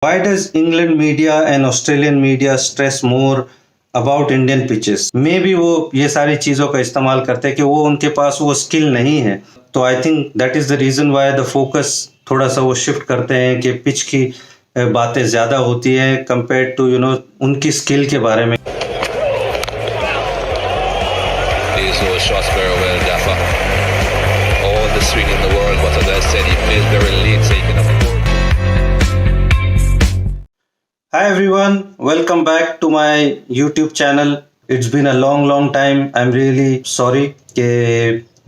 Why does England media and Australian media stress more about Indian pitches? Maybe वो ये सारी चीज़ों का इस्तेमाल करते हैं कि वो उनके पास वो स्किल नहीं है, तो I think that is the reason why the focus थोड़ा सा वो शिफ्ट करते हैं कि पिच की बातें ज़्यादा होती हैं कंपेयर टू उनकी स्किल के बारे में। These were shots very well, Gaffer. All the swing in the world, but as I said, he plays very late, so he can afford. Hi everyone, welcome back to my YouTube channel. It's been a long time. I'm really sorry कि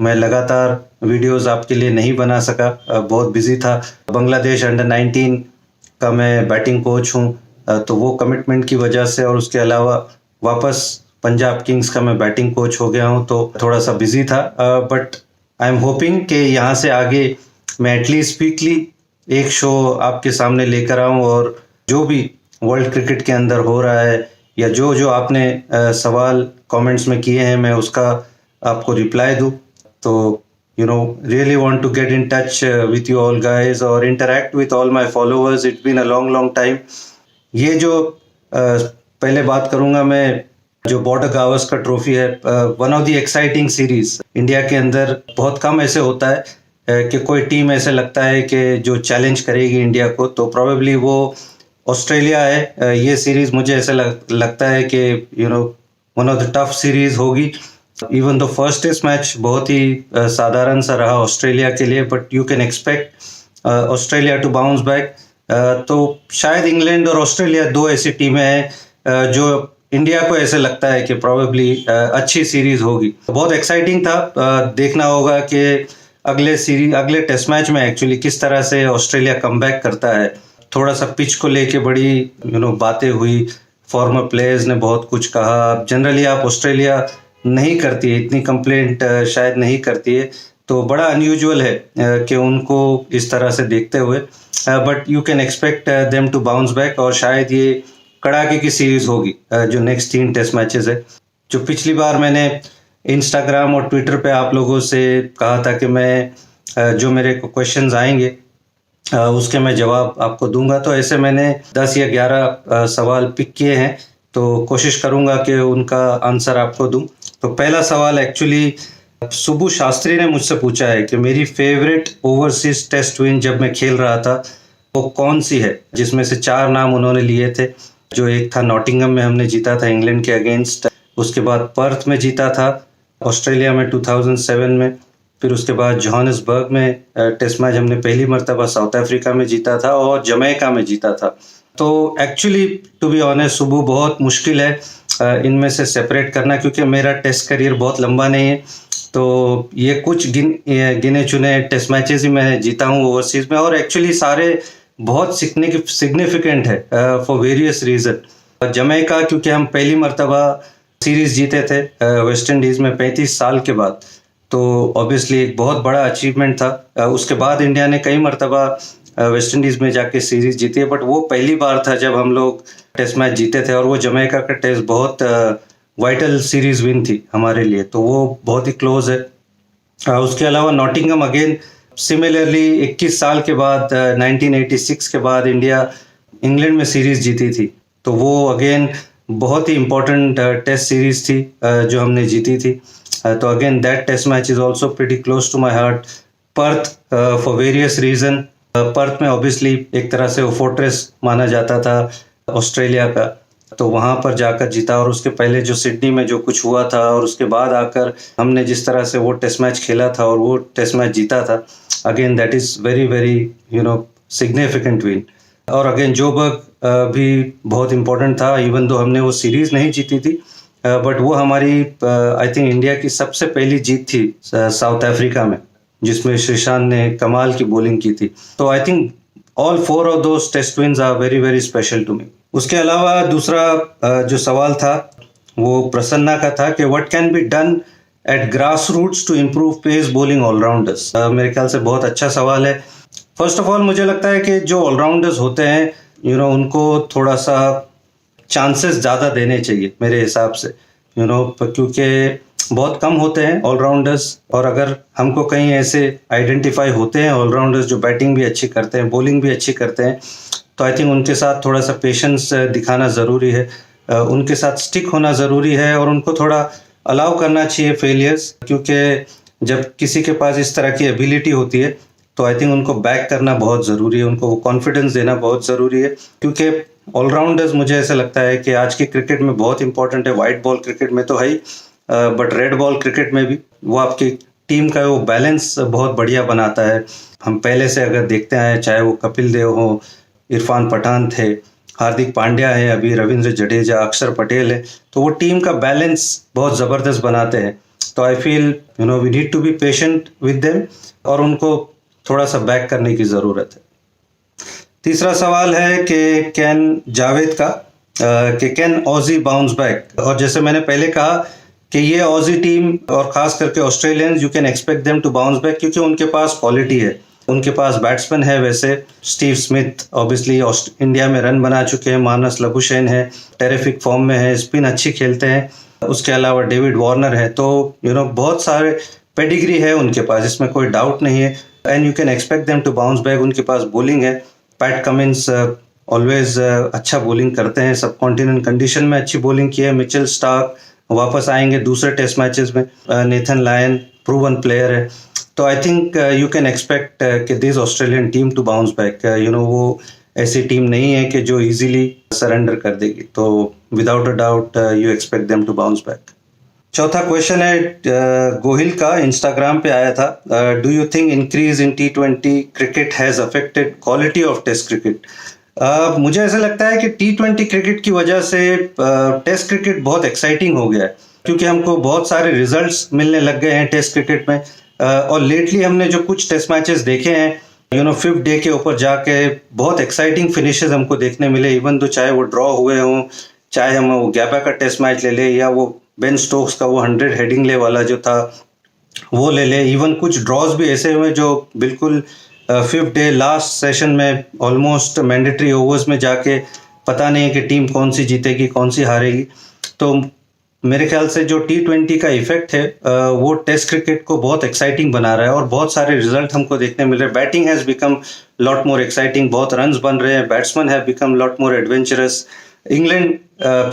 मैं लगातार videos आपके लिए नहीं बना सका, बहुत busy था। बांग्लादेश अंडर 19 का मैं बैटिंग कोच हूँ, तो वो कमिटमेंट की वजह से और उसके अलावा वापस पंजाब किंग्स का मैं बैटिंग कोच हो गया हूँ, तो थोड़ा सा बिजी था। बट आई एम होपिंग कि यहाँ से आगे मैं एटलीस्ट वीकली एक शो आपके सामने लेकर आऊँ और जो भी वर्ल्ड क्रिकेट के अंदर हो रहा है या जो आपने सवाल कमेंट्स में किए हैं मैं उसका आपको रिप्लाई दूँ। तो really want to get in touch with you all guys और interact with all my followers. It's been a long time. ये जो पहले बात करूँगा मैं, जो बॉर्डर गावस्कर ट्रॉफी है, one of the exciting series. India के अंदर बहुत कम ऐसे होता है कि कोई टीम ऐसे लगता है कि जो चैलेंज करेगी इंडिया को, तो प्रोबेबली वो ऑस्ट्रेलिया है। ये सीरीज मुझे ऐसा लगता है कि one of the tough series होगी। Even the first test match बहुत ही साधारण सा रहा ऑस्ट्रेलिया के लिए, but you can expect Australia to bounce back. तो शायद इंग्लैंड और ऑस्ट्रेलिया दो ऐसी टीमें हैं जो इंडिया को ऐसे लगता है कि प्रोबेबली अच्छी सीरीज होगी। बहुत एक्साइटिंग था। देखना होगा कि अगले टेस्ट मैच में एक्चुअली किस तरह से ऑस्ट्रेलिया कमबैक करता है। थोड़ा सा पिच को लेके बड़ी बातें हुई, फॉर्मर प्लेयर्स ने बहुत कुछ कहा। जनरली आप ऑस्ट्रेलिया नहीं करती है, इतनी कंप्लेंट शायद नहीं करती है, तो बड़ा अनयूजुअल है कि उनको इस तरह से देखते हुए। But you can expect them to bounce back और शायद ये कड़ाके की सीरीज होगी जो नेक्स्ट 3 टेस्ट मैचेस है। जो पिछली बार मैंने इंस्टाग्राम और ट्विटर पे आप लोगों से कहा था कि मैं जो मेरे क्वेश्चंस आएंगे उसके मैं जवाब आपको दूंगा, तो ऐसे मैंने 10 या 11 सवाल पिक किए हैं, तो कोशिश करूंगा कि उनका आंसर आपको दूं। तो पहला सवाल एक्चुअली सुबु शास्त्री ने मुझसे पूछा है कि मेरी फेवरेट ओवरसीज टेस्ट विन जब मैं खेल रहा था वो कौन सी है, जिसमें से 4 नाम उन्होंने लिए थे। जो एक था नॉटिंघम में हमने जीता था इंग्लैंड के अगेंस्ट, उसके बाद पर्थ में जीता था ऑस्ट्रेलिया में 2007 में, फिर उसके बाद जोहानिसबर्ग में टेस्ट मैच हमने पहली मर्तबा साउथ अफ्रीका में जीता था और जमैका में जीता था। तो एक्चुअली टू बी ऑनेस्ट सुबु बहुत मुश्किल है इनमें से सेपरेट करना, क्योंकि मेरा टेस्ट करियर बहुत लंबा नहीं है। तो ये कुछ गिने चुने टेस्ट मैचेस ही मैं जीता हूँ ओवरसीज में, और एक्चुअली सारे बहुत सिग्निफिकेंट है फॉर वेरियस रीज़न। जमैका क्योंकि हम पहली मर्तबा सीरीज जीते थे वेस्ट इंडीज़ में 35 साल के बाद, तो ऑब्वियसली एक बहुत बड़ा अचीवमेंट था। उसके बाद इंडिया ने कई मर्तबा वेस्ट इंडीज़ में जाके सीरीज जीती है, बट वो पहली बार था जब हम लोग टेस्ट मैच जीते थे, और वो जमैका का टेस्ट बहुत वाइटल सीरीज विन थी हमारे लिए, तो वो बहुत ही क्लोज है। उसके अलावा नॉटिंघम अगेन सिमिलरली 21 साल के बाद 1986 के बाद इंडिया इंग्लैंड में सीरीज जीती थी, तो वो अगेन बहुत ही इम्पोर्टेंट टेस्ट सीरीज थी जो हमने जीती थी। तो again that test match is also pretty close to my heart. Perth for various reason, Perth में ऑब्वियसली एक तरह से वो फोर्ट्रेस माना जाता था ऑस्ट्रेलिया का, तो वहाँ पर जाकर जीता, और उसके पहले जो सिडनी में जो कुछ हुआ था और उसके बाद आकर हमने जिस तरह से वो टेस्ट मैच खेला था और वो टेस्ट मैच जीता था, again that is very significant win. और अगेन जोबर्ग भी बहुत इम्पोर्टेंट था, इवन दो हमने वो सीरीज़ नहीं जीती थी, बट वो हमारी आई थिंक इंडिया की सबसे पहली जीत थी साउथ अफ्रीका में, जिसमें श्रीशांत ने कमाल की बॉलिंग की थी। तो I think all 4 of those test wins are very special to me. उसके अलावा दूसरा जो सवाल था वो प्रसन्ना का था कि what can be done at grass roots to improve pace bowling allrounders. मेरे ख्याल से बहुत अच्छा सवाल है। फर्स्ट ऑफ ऑल मुझे लगता है कि जो ऑलराउंडर्स होते हैं उनको थोड़ा सा चांसेस ज़्यादा देने चाहिए मेरे हिसाब से, क्योंकि बहुत कम होते हैं ऑलराउंडर्स, और अगर हमको कहीं ऐसे आइडेंटिफाई होते हैं ऑलराउंडर्स जो बैटिंग भी अच्छी करते हैं, बॉलिंग भी अच्छी करते हैं, तो आई थिंक उनके साथ थोड़ा सा पेशेंस दिखाना ज़रूरी है, उनके साथ स्टिक होना ज़रूरी है और उनको थोड़ा अलाउ करना चाहिए फेलियर्स, क्योंकि जब किसी के पास इस तरह की एबिलिटी होती है तो आई थिंक उनको बैक करना बहुत ज़रूरी है, उनको कॉन्फिडेंस देना बहुत ज़रूरी है, क्योंकि ऑलराउंडर्स मुझे ऐसा लगता है कि आज की क्रिकेट में बहुत इंपॉर्टेंट है। वाइट बॉल क्रिकेट में तो है ही, बट रेड बॉल क्रिकेट में भी वो आपकी टीम का वो बैलेंस बहुत बढ़िया बनाता है। हम पहले से अगर देखते आए, चाहे वो कपिल देव हो, इरफान पठान थे, हार्दिक पांड्या है, अभी रविंद्र जडेजा, अक्षर पटेल है, तो वो टीम का बैलेंस बहुत ज़बरदस्त बनाते हैं। तो I feel we need to be patient with them और उनको थोड़ा सा बैक करने की ज़रूरत है। तीसरा सवाल है कि कैन जावेद का कि कैन ऑजी बाउंस बैक, और जैसे मैंने पहले कहा कि ये ऑजी टीम और ख़ास करके Australians, you can expect them to bounce back, क्योंकि उनके पास क्वालिटी है, उनके पास बैट्समैन है। वैसे स्टीव स्मिथ ऑब्वियसली इंडिया में रन बना चुके हैं, मानस लबुशेन है, टेरिफिक फॉर्म में है, स्पिन अच्छी खेलते हैं, उसके अलावा डेविड वार्नर है, तो बहुत सारे पेडिग्री है उनके पास, इसमें कोई डाउट नहीं है, and you can expect them to bounce back. उनके पास बॉलिंग है, पैट कमिंस ऑलवेज अच्छा बॉलिंग करते हैं, सब कॉन्टिनेंट कंडीशन में अच्छी बॉलिंग की है। मिचेल स्टार्क वापस आएंगे दूसरे टेस्ट मैचेस में, नेथन लायन प्रूवन प्लेयर है, तो I think you can expect कि this Australian team to bounce back. वो ऐसी टीम नहीं है कि जो इजीली सरेंडर कर देगी, तो without a doubt you expect them to bounce back. चौथा क्वेश्चन है गोहिल का, इंस्टाग्राम पे आया था, do you think increase in T20 cricket has affected quality of test cricket? मुझे ऐसा लगता है कि T20 क्रिकेट की वजह से टेस्ट क्रिकेट बहुत एक्साइटिंग हो गया है, क्योंकि हमको बहुत सारे रिजल्ट्स मिलने लग गए हैं टेस्ट क्रिकेट में, और लेटली हमने जो कुछ टेस्ट मैचेस देखे हैं, फिफ्थ डे के ऊपर जाके बहुत एक्साइटिंग फिनिशेस हमको देखने मिले, इवन तो चाहे वो ड्रॉ हुए हों, चाहे हम वो गैबा का टेस्ट मैच ले ले, या वो बेन स्टोक्स का वो 100 हेडिंगले वाला जो था वो ले ले, इवन कुछ ड्रॉज भी ऐसे हुए जो बिल्कुल फिफ्थ डे लास्ट सेशन में ऑलमोस्ट मैंडेटरी ओवर्स में जाके पता नहीं है कि टीम कौन सी जीतेगी कौन सी हारेगी। तो मेरे ख्याल से जो T20 का इफेक्ट है वो टेस्ट क्रिकेट को बहुत एक्साइटिंग बना रहा है और बहुत सारे रिजल्ट हमको देखने मिल रहे हैं। Batting has become lot more exciting, बहुत रन्स बन रहे हैं, batsman have become lot more adventurous. England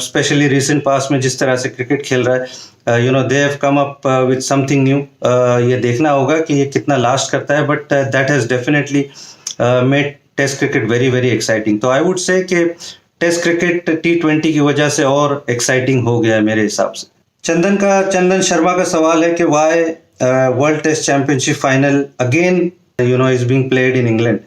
specially recent past में जिस तरह से क्रिकेट खेल रहा है, they have come up with something new. ये देखना होगा कि ये कितना लास्ट करता है, but that has definitely made test cricket very very exciting. तो आई वुड से कि टेस्ट क्रिकेट T20 की वजह से और एक्साइटिंग हो गया है मेरे हिसाब से। चंदन शर्मा का सवाल है कि why world test championship final again is being played in England.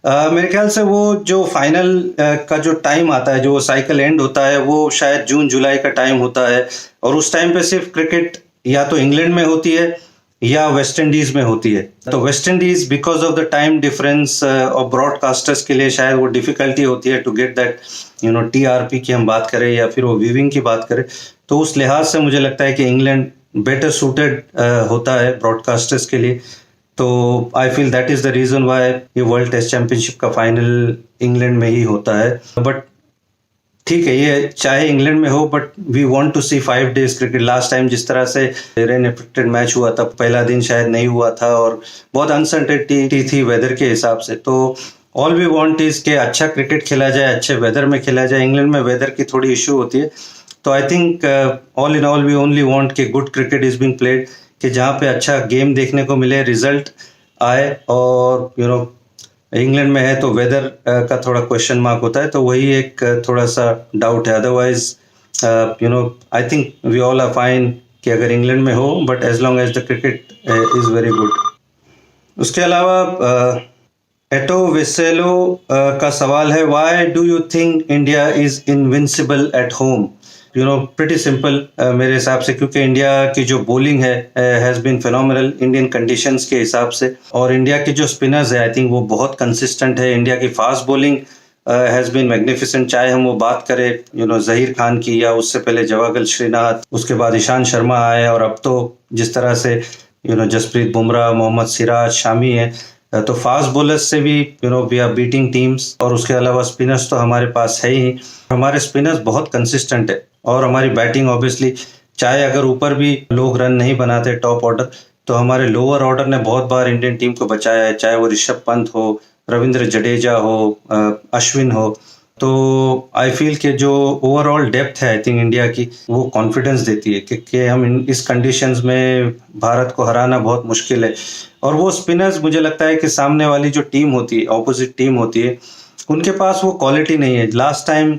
मेरे ख्याल से वो जो फाइनल का जो टाइम आता है, जो वो साइकिल एंड होता है, वो शायद जून जुलाई का टाइम होता है, और उस टाइम पे सिर्फ क्रिकेट या तो इंग्लैंड में होती है या वेस्ट इंडीज में होती है। तो West Indies because of the time difference और ब्रॉडकास्टर्स के लिए शायद वो डिफिकल्टी होती है टू गेट दैट TRP की हम बात करें या फिर वो व्यूइंग की बात करें, तो उस लिहाज से मुझे लगता है कि इंग्लैंड बेटर सूटेड होता है ब्रॉडकास्टर्स के लिए। तो I feel that is the reason why ये वर्ल्ड टेस्ट चैंपियनशिप का फाइनल इंग्लैंड में ही होता है। बट ठीक है, ये चाहे इंग्लैंड में हो, but we want to see 5 days cricket. Last time जिस तरह से रेन अफेक्टेड मैच हुआ था, पहला दिन शायद नहीं हुआ था और बहुत अनसर्टेनिटी थी वेदर के हिसाब से। तो ऑल वी वांट इज के अच्छा क्रिकेट खेला जाए, अच्छे वेदर में खेला जाए। इंग्लैंड में वेदर की थोड़ी इशू होती है, तो I think all in all we only want कि good cricket is being played, कि जहाँ पे अच्छा गेम देखने को मिले, रिजल्ट आए। और इंग्लैंड में है तो वेदर का थोड़ा क्वेश्चन मार्क होता है, तो वही एक थोड़ा सा डाउट है। Otherwise I think we all are fine कि अगर इंग्लैंड में हो, but as long as the cricket is very good. उसके अलावा एटो वेसेलो का सवाल है, why do you think India is invincible at home? Pretty simple मेरे हिसाब से, क्योंकि इंडिया की जो बॉलिंग है has been phenomenal Indian conditions के हिसाब से, और इंडिया के जो स्पिनर्स है आई थिंक वो बहुत कंसिस्टेंट है। इंडिया की fast bowling has been magnificent, चाहे हम वो बात करें जहीर खान की, या उससे पहले जवागल श्रीनाथ, उसके बाद ईशान शर्मा आए, और अब तो जिस तरह से जसप्रीत बुमराह, मोहम्मद सिराज, शामी है, तो फास्ट बॉलर्स से भी वी आर बीटिंग टीम्स। और उसके अलावा स्पिनर्स तो हमारे पास है ही, हमारे स्पिनर्स बहुत कंसिस्टेंट है। और हमारी बैटिंग ऑब्वियसली, चाहे अगर ऊपर भी लोग रन नहीं बनाते टॉप ऑर्डर, तो हमारे लोअर ऑर्डर ने बहुत बार इंडियन टीम को बचाया है, चाहे वो ऋषभ पंत हो रविंद्र जडेजा हो, अश्विन हो, तो आई फील कि जो ओवरऑल डेप्थ है आई थिंक इंडिया की, वो कॉन्फिडेंस देती है कि हम इस कंडीशंस में भारत को हराना बहुत मुश्किल है। और वो स्पिनर्स मुझे लगता है कि सामने वाली जो टीम होती है, ऑपोजिट टीम होती है, उनके पास वो क्वालिटी नहीं है। लास्ट टाइम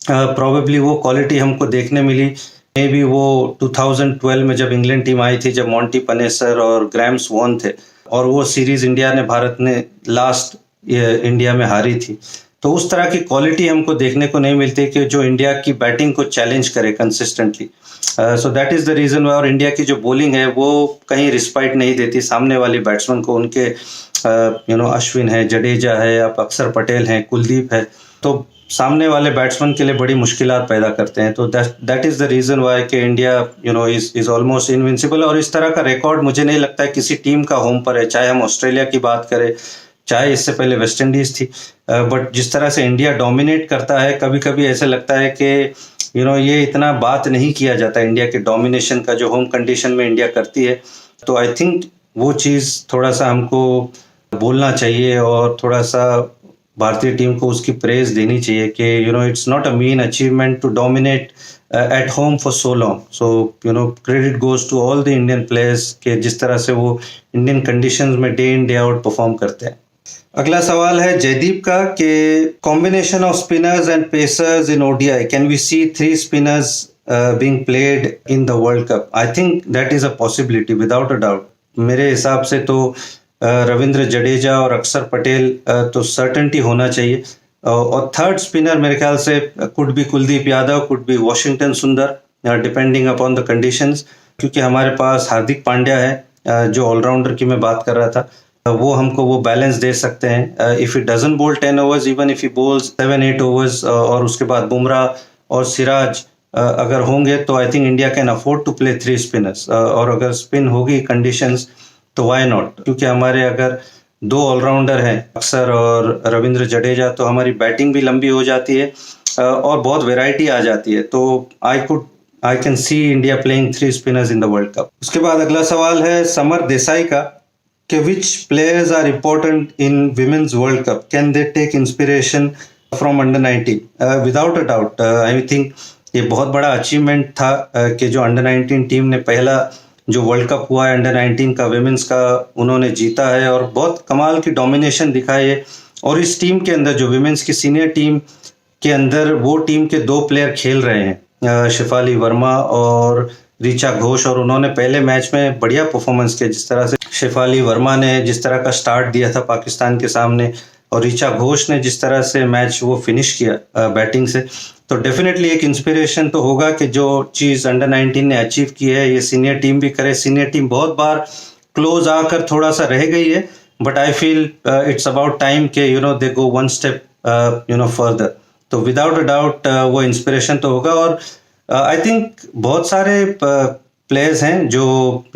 प्रोबेबली वो क्वालिटी हमको देखने मिली, मे बी वो 2012 में जब इंग्लैंड टीम आई थी, जब मॉन्टी पनेसर और ग्रैम स्वॉन थे, और वो सीरीज इंडिया ने, भारत ने लास्ट इंडिया में हारी थी। तो उस तरह की क्वालिटी हमको देखने को नहीं मिलती कि जो इंडिया की बैटिंग को चैलेंज करे consistently. So that is the reason why. और इंडिया की जो बॉलिंग है वो कहीं रिस्पाइट नहीं देती सामने वाली बैट्समैन को। उनके अश्विन है, जडेजा है, आप अक्षर पटेल हैं, कुलदीप है, तो सामने वाले बैट्समैन के लिए बड़ी मुश्किलात पैदा करते हैं। तो that is the reason why कि इंडिया इज ऑलमोस्ट इनविंसिबल। और इस तरह का रिकॉर्ड मुझे नहीं लगता है किसी टीम का होम पर है, चाहे हम ऑस्ट्रेलिया की बात करें, चाहे इससे पहले वेस्ट इंडीज थी। बट जिस तरह से इंडिया डोमिनेट करता है, कभी कभी ऐसे लगता है कि ये इतना बात नहीं किया जाता इंडिया के डोमिनेशन का जो होम कंडीशन में इंडिया करती है। तो आई थिंक वो चीज़ थोड़ा सा हमको बोलना चाहिए और थोड़ा सा भारतीय टीम को उसकी प्रेज देनी चाहिए कि it's not a mean achievement to dominate at home for so long. So credit goes to all the Indian players के जिस तरह से वो इंडियन कंडीशंस में day in day out perform करते हैं। अगला सवाल है जयदीप का कि combination of spinners and pacers in ODI, can we see 3 spinners being played in the world cup? I think that is a possibility without a doubt. मेरे हिसाब से तो रविंद्र जडेजा और अक्षर पटेल तो सर्टेनिटी होना चाहिए। और थर्ड स्पिनर मेरे ख्याल से could be Kuldeep Yadav, could be Washington सुंदर, डिपेंडिंग अपॉन द कंडीशंस, क्योंकि हमारे पास हार्दिक पांड्या है जो ऑलराउंडर की मैं बात कर रहा था, वो हमको वो बैलेंस दे सकते हैं। If he doesn't bowl 10 overs, even if he bowls 7-8 overs, और उसके बाद बुमराह और सिराज अगर होंगे, तो I think India can afford to play 3 spinners. और अगर स्पिन होगी कंडीशंस तो व्हाई नॉट, क्योंकि हमारे अगर 2 ऑलराउंडर हैं, अक्षर और रविंद्र जडेजा, तो हमारी बैटिंग भी लंबी हो जाती है और बहुत वेराइटी आ जाती है। तो I can see India playing 3 spinners in the world cup. उसके बाद अगला सवाल है समर देसाई का कि which players are important in women's world cup, can they take inspiration from under 19? Without a doubt, I think ये बहुत बड़ा अचीवमेंट था कि जो अंडर 19 टीम ने पहला जो वर्ल्ड कप हुआ है अंडर 19 का विमेंस का, उन्होंने जीता है और बहुत कमाल की डोमिनेशन दिखाई है। और इस टीम के अंदर जो विमेंस की सीनियर टीम के अंदर वो टीम के 2 प्लेयर खेल रहे हैं, शेफाली वर्मा और ऋचा घोष, और उन्होंने पहले मैच में बढ़िया परफॉर्मेंस किया। जिस तरह से शेफाली वर्मा ने जिस तरह का स्टार्ट दिया था पाकिस्तान के सामने, और ऋचा घोष ने जिस तरह से मैच वो फिनिश किया बैटिंग से, तो डेफिनेटली एक इंस्पिरेशन तो होगा कि जो चीज़ अंडर 19 ने अचीव की है ये सीनियर टीम भी करे। सीनियर टीम बहुत बार क्लोज आकर थोड़ा सा रह गई है, but I feel it's about time के दे गो 1 स्टेप फर्दर। तो विदाउट अ डाउट वो इंस्पिरेशन तो होगा। और आई थिंक बहुत सारे प्लेयर्स हैं जो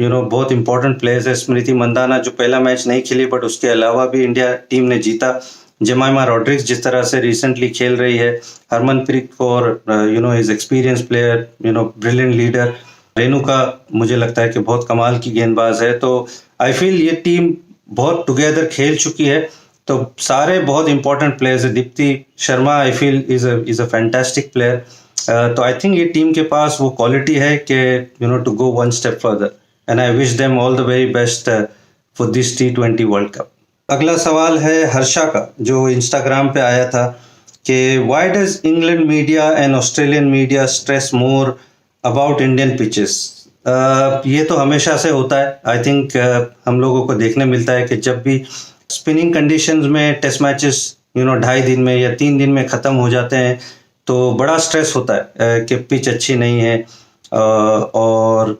बहुत इंपॉर्टेंट प्लेयर्स है। स्मृति मंदाना जो पहला मैच नहीं खेली, बट उसके अलावा भी इंडिया टीम ने जीता। जमाइमा रॉड्रिग्स जिस तरह से रिसेंटली खेल रही है, Harmanpreet Kaur is experience player, brilliant leader. Renuka मुझे लगता है कि बहुत कमाल की गेंदबाज है। तो आई फील ये टीम बहुत टुगेदर खेल चुकी है, तो सारे बहुत इंपॉर्टेंट प्लेयर्स है। Deepti Sharma I feel is a fantastic player. तो आई थिंक ये टीम के पास वो क्वालिटी है कि to go 1 step further, and I wish them all the very best for this T20 world cup. अगला सवाल है हर्षा का जो इंस्टाग्राम पे आया था कि why does England media and Australian media stress more about Indian pitches? ये तो हमेशा से होता है। आई थिंक हम लोगों को देखने मिलता है कि जब भी स्पिनिंग कंडीशंस में टेस्ट मैचेस 2.5 दिन में या 3 दिन में ख़त्म हो जाते हैं, तो बड़ा स्ट्रेस होता है कि पिच अच्छी नहीं है और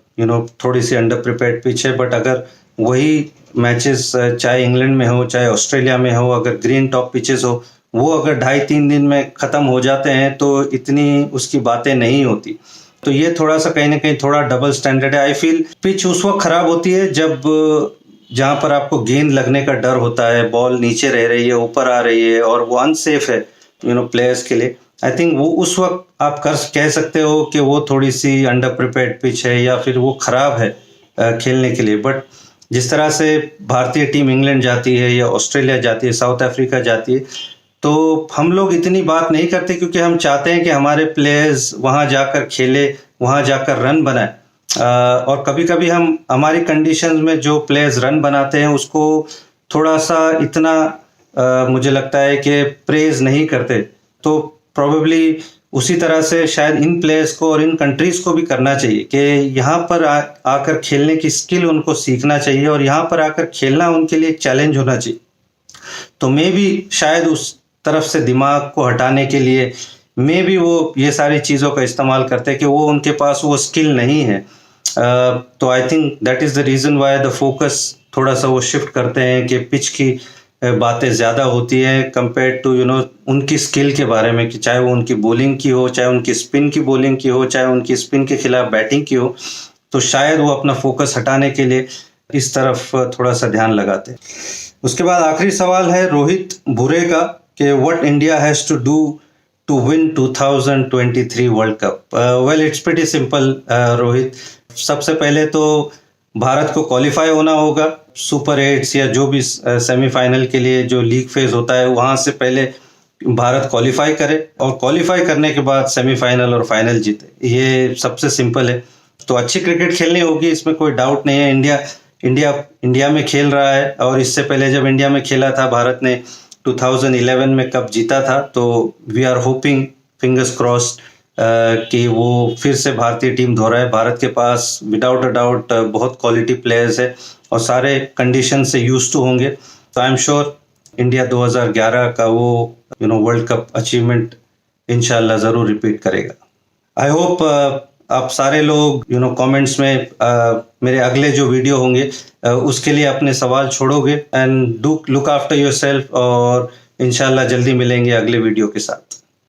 थोड़ी सी अंडर प्रिपेयर्ड पिच है। बट अगर वही मैचेस चाहे इंग्लैंड में हो चाहे ऑस्ट्रेलिया में हो, अगर ग्रीन टॉप पिचेस हो, वो अगर 2.5-3 दिन में ख़त्म हो जाते हैं तो इतनी उसकी बातें नहीं होती। तो ये थोड़ा सा कहीं ना कहीं थोड़ा डबल स्टैंडर्ड है। आई फील पिच उस वक्त ख़राब होती है जब जहाँ पर आपको गेंद लगने का डर होता है, बॉल नीचे रह रही है, ऊपर आ रही है और वो अनसेफ है प्लेयर्स के लिए। आई थिंक वो उस वक्त आप कह सकते हो कि वो थोड़ी सी अंडर प्रिपेयर्ड पिच है या फिर वो ख़राब है खेलने के लिए। बट जिस तरह से भारतीय टीम इंग्लैंड जाती है या ऑस्ट्रेलिया जाती है, साउथ अफ्रीका जाती है, तो हम लोग इतनी बात नहीं करते क्योंकि हम चाहते हैं कि हमारे प्लेयर्स वहाँ जाकर खेले, वहाँ जाकर रन बनाए। और कभी कभी हम हमारी कंडीशंस में जो प्लेयर्स रन बनाते हैं उसको थोड़ा सा इतना मुझे लगता है कि प्रेज नहीं करते। तो प्रोबेबली उसी तरह से शायद इन प्लेयर्स को और इन कंट्रीज को भी करना चाहिए कि यहाँ पर आकर खेलने की स्किल उनको सीखना चाहिए और यहाँ पर आकर खेलना उनके लिए एक चैलेंज होना चाहिए। तो मे भी शायद उस तरफ से दिमाग को हटाने के लिए मे भी वो ये सारी चीज़ों का इस्तेमाल करते हैं कि वो उनके पास वो स्किल नहीं है। तो I think that is the reason why the focus थोड़ा सा वो शिफ्ट करते हैं कि पिच की बातें ज़्यादा होती है कंपेयर टू उनकी स्किल के बारे में, कि चाहे वो उनकी बॉलिंग की हो, चाहे उनकी स्पिन की बॉलिंग की हो, चाहे उनकी स्पिन के खिलाफ बैटिंग की हो। तो शायद वो अपना फोकस हटाने के लिए इस तरफ थोड़ा सा ध्यान लगाते हैं। उसके बाद आखिरी सवाल है रोहित भूरे का कि what India has to do to win 2023 world cup. Well it's pretty simple Rohit. सबसे पहले तो भारत को क्वालिफाई होना होगा सुपर 8 या जो भी सेमीफाइनल के लिए जो लीग फेज होता है वहाँ से पहले भारत क्वालिफाई करे और क्वालिफाई करने के बाद सेमीफाइनल और फाइनल जीते। ये सबसे सिंपल है। तो अच्छी क्रिकेट खेलनी होगी, इसमें कोई डाउट नहीं है। इंडिया में खेल रहा है और इससे पहले जब इंडिया में खेला था भारत ने 2011 में कप जीता था। तो we are hoping, fingers crossed, कि वो फिर से भारतीय टीम दोहराए। भारत के पास विदाउट अ डाउट बहुत क्वालिटी प्लेयर्स है और सारे कंडीशन से यूज टू होंगे। तो आई एम श्योर इंडिया 2011 का वो वर्ल्ड कप अचीवमेंट इंशाल्लाह ज़रूर रिपीट करेगा। आई होप आप सारे लोग कमेंट्स में मेरे अगले जो वीडियो होंगे उसके लिए अपने सवाल छोड़ोगे। And do look after yourself और इंशाल्लाह जल्दी मिलेंगे अगले वीडियो के साथ।